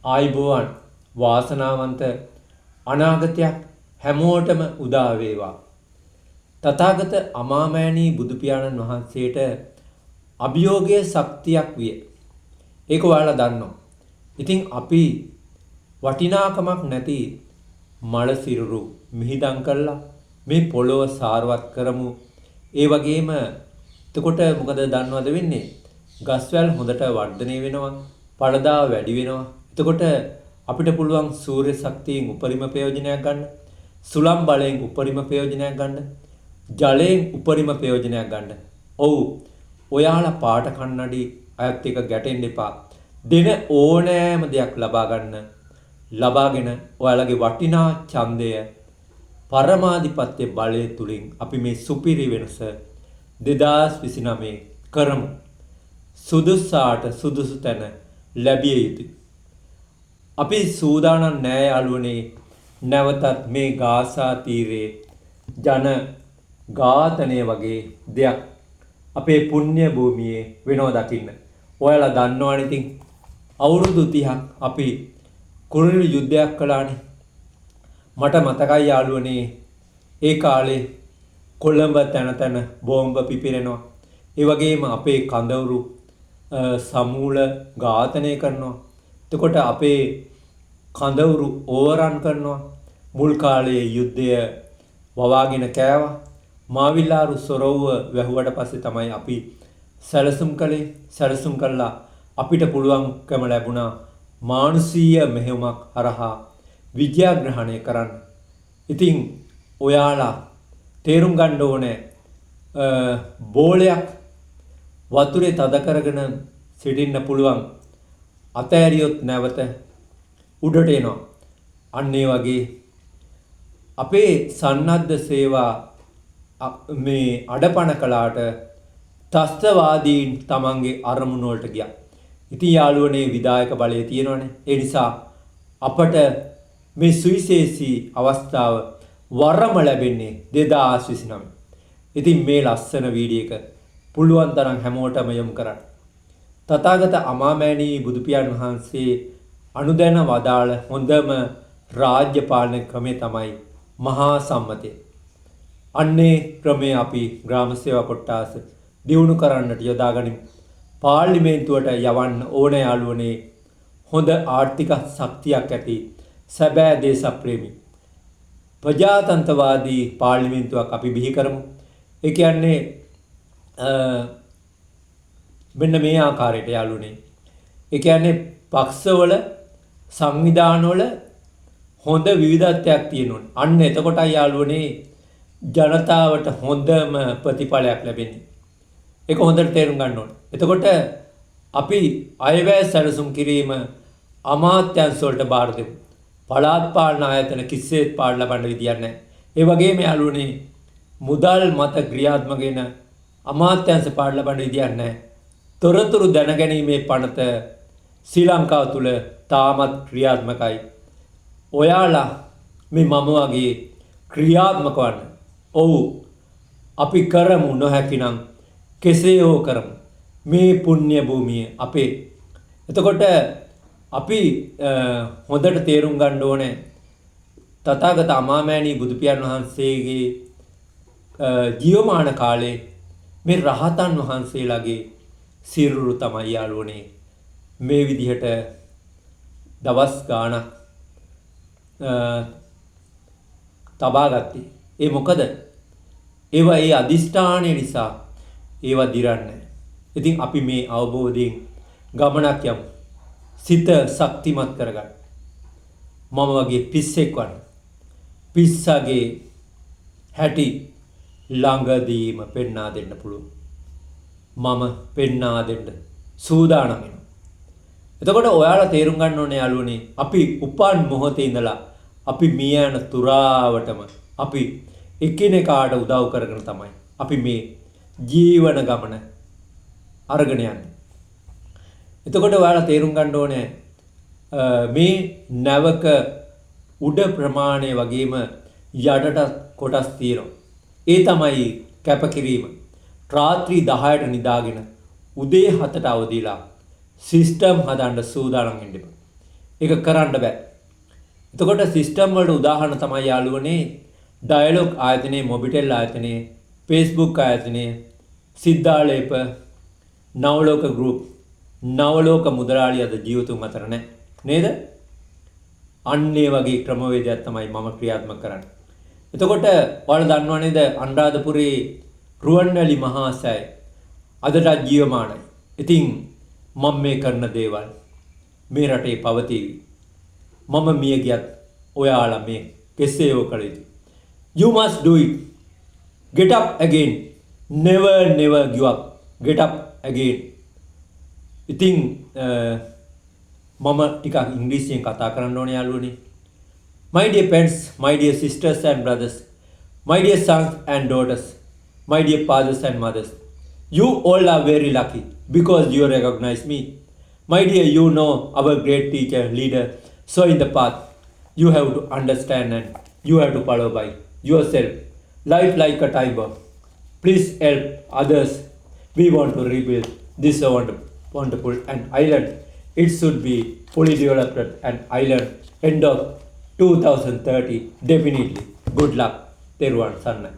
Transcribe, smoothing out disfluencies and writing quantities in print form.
ආයිබෝවන් වාසනාවන්ත අනාගතයක් හැමෝටම උදා වේවා. තථාගත අමාමෑණී බුදු පියාණන් වහන්සේට අභියෝගයේ ශක්තියක් විය. ඒක ඔයාලා දන්නවා. ඉතින් අපි වටිනාකමක් නැති මල සිරුරු මිහිදම් කළා මේ පොළොව සාරවත් කරමු. ඒ වගේම එතකොට මොකද දන්නවද වෙන්නේ? ගස්වැල් හොඳට වර්ධනය වෙනවා, පළදාව වැඩි වෙනවා. එතකොට අපිට පුළුවන් සූර්ය ශක්තියෙන් උපරිම ප්‍රයෝජනයක් ගන්න, සුළං බලයෙන් උපරිම ප්‍රයෝජනයක් ගන්න, ජලයෙන් උපරිම ප්‍රයෝජනයක් ගන්න. ඔව්, ඔයාලා පාට කන්නඩි අයත් එක ගැටෙන්න එපා. දෙන ඕනෑම දෙයක් ලබා ගන්න. ලබාගෙන ඔයාලගේ වටිනා ඡන්දය පරමාධිපත්‍ය බලය තුලින් අපි මේ සුපිරි වෙනස 2029 කරමු. සුදුසාට සුදුසු තැන ලැබිය යුතුයි. අපි සූදානම් නෑ යාළුවනේ නැවතත් මේ ගාසා තීරයේ ජන ඝාතනය වගේ දෙයක් අපේ පුණ්‍ය භූමියේ වෙනව දකින්න. ඔයාලා දන්නවනේ ඉතින් අවුරුදු 30ක් අපි කුරිරු යුද්ධයක් කළානේ. මට මතකයි යාළුවනේ ඒ කාලේ කොළඹ තැන තැන බෝම්බ පිපිරෙනවා. ඒ වගේම අපේ කඳවුරු සමූල ඝාතනය කරනවා. එතකොට අපේ කඳවුරු ඕවරන් කරනවා. මුල් කාලයේ යුද්ධය වවාගෙන කෑවා. මාවිලාරු සොරවුව වැහුවට පස්සේ තමයි අපි සැලසුම් කළේ. සැලසුම් කළා අපිට පුළුවන්කම ලැබුණා මානුෂීය මෙහෙයුමක් හරහා විජයග්‍රහණය කරන්න. ඉතින් ඔයාලා තේරුම් ගන්න ඕනේ බෝලයක් වතුරේ තද කරගෙන සිටින්න පුළුවන් අතෑරියොත් නැවත උඩට එනවා. අන්න ඒ වගේ අපේ සන්නද්ධ සේවා මේ අඩපණ කළාට ත්‍ස්තවාදීන් තමන්ගේ අරමුණ වලට ගියා. ඉතින් යාළුවනේ විදායක බලය තියෙනවනේ. ඒ නිසා අපට මේ සුවිශේෂී අවස්ථාව වරම ලැබෙන්නේ 2029. ඉතින් මේ ලස්සන වීඩියෝ එක පුළුවන් තරම් හැමෝටම යොමු කරන්න. තථාගත අමාමෑණී බුදු පියාණන් වහන්සේ අනුදැන වදාළ හොඳම රාජ්‍ය පාලන ක්‍රමය තමයි මහා සම්මතය. අන්නේ ක්‍රමය අපි ග්‍රාම සේවා කොට්ටාස දියුණු කරන්නට යොදාගනිමු. පාර්ලිමේන්තුවට යවන්න ඕන යාළුවනේ හොඳ ආර්ථික ශක්තියක් ඇති සැබෑ දේශප්‍රේමී ප්‍රජාතන්ත්‍රවාදී පාර්ලිමේන්තුවක් අපි බිහි කරමු. ඒ කියන්නේ මෙන්න මේ ආකාරයට යාළුවනේ. ඒ කියන්නේ පක්ෂවල සංවිධානවල හොඳ විවිධත්වයක් තියෙනවා. අන්න එතකොටයි යාළුවනේ ජනතාවට හොඳම ප්‍රතිඵලයක් ලැබෙන්නේ. ඒක හොඳට තේරුම් ගන්න ඕනේ. එතකොට අපි අයවැය සැලසුම් කිරීම අමාත්‍යංශ වලට බාර දෙමු. පළාත් පාලන ආයතන කිසිසේත් පාඩ ලබන්න විදියක් නැහැ. ඒ වගේම යාළුවනේ මුදල් මත ක්‍රියාත්මක වෙන අමාත්‍යංශ පාඩ ලබන්න විදියක් නැහැ. තොරතුරු දැනගැනීමේ පනත ශ්‍රී ලංකාව තුල තාමත් ක්‍රියාත්මකයි. ඔයාලා මේ මම වගේ ක්‍රියාත්මක වන්න. ඔව්, අපි කරමු නොහැකිනම් කෙසේ හෝ කරමු. මේ පුණ්‍ය භූමිය අපේ. එතකොට අපි හොඳට තේරුම් ගන්න ඕනේ තථාගත අමාමෑණී බුදු පියාණන් වහන්සේගේ ජීවමාන කාලේ මේ රහතන් වහන්සේලාගේ සිරුරු තමයි යාළුවනේ මේ විදිහට දවස් ගාණක් තබා ගත්තේ. ඒ මොකද? ඒවා ඒ අදිෂ්ඨානය නිසා ඒවා දිරන්නේ. ඉතින් අපි මේ අවබෝධයෙන් ගමනක් යමු. සිත ශක්තිමත් කරගන්න. මම වගේ පිස්සෙක් වන්න. පිස්සගේ හැටි ළඟදීම පෙන්වා දෙන්න පුළුවන්. මම පෙන්වා දෙන්න සූදානම් වෙනවා. එතකොට ඔයාලා තේරුම් ගන්න ඕනේ යාළුවනේ අපි උපන් මොහොතේ ඉඳලා අපි මිය යන තුරාවටම අපි එකිනෙකාට උදව් කරගෙන තමයි අපි මේ ජීවන ගමන අරගෙන යන්නේ. එතකොට ඔයාලා තේරුම් ගන්න ඕනේ මේ නැවක උඩ ප්‍රමාණය වගේම යටට කොටස් තියෙනවා. ඒ තමයි කැපකිරීම. රාත්‍රී 10ට නිදාගෙන උදේ 7ට අවදිලා සිස්ටම් හදන්න සූදානම් වෙන්න එපා. ඒක කරන්න බෑ. එතකොට සිස්ටම් වලට උදාහරණ තමයි යාළුවනේ ඩයලොග් ආයතනයේ, මොබිටෙල් ආයතනයේ, Facebook ආයතනයේ, සිද්ධාලේප, නවලෝක ගෲප්, නවලෝක මුදලාලි අද ජීවතුන් අතර නැහැ. නේද? අන්න ඒ වගේ ක්‍රමවේදයක් තමයි මම ක්‍රියාත්මක කරන්නේ. එතකොට ඔයාලා දන්නවා නේද අනුරාධපුරේ රුවන්වැලි මහා සෑය අදටත් ජීවමානයි. ඉතින් මම මේ කරන දේවල් මේ රටේ පවතීවි. මම මිය ගියත් ඔයාලා මේ කෙසේ හෝ කළ යුතුයි. You must do it. Get up again. Never give up. Get up again. ඉතින් මම ටිකක් ඉංග්‍රීසියෙන් කතා කරන්න ඕනේ යාළුවනේ. My dear parents, my dear sisters and brothers, my dear sons and daughters, my dear fathers and mothers, you all are very lucky because you recognize me. My dear, you know our great teacher, leader, so in the path you have to understand and you have to follow by yourself. Life like a time bomb. Please help others. We want to rebuild this wonderful and island. It should be fully developed and island end of 2030 definitely. Good luck. Teruvan Sannai.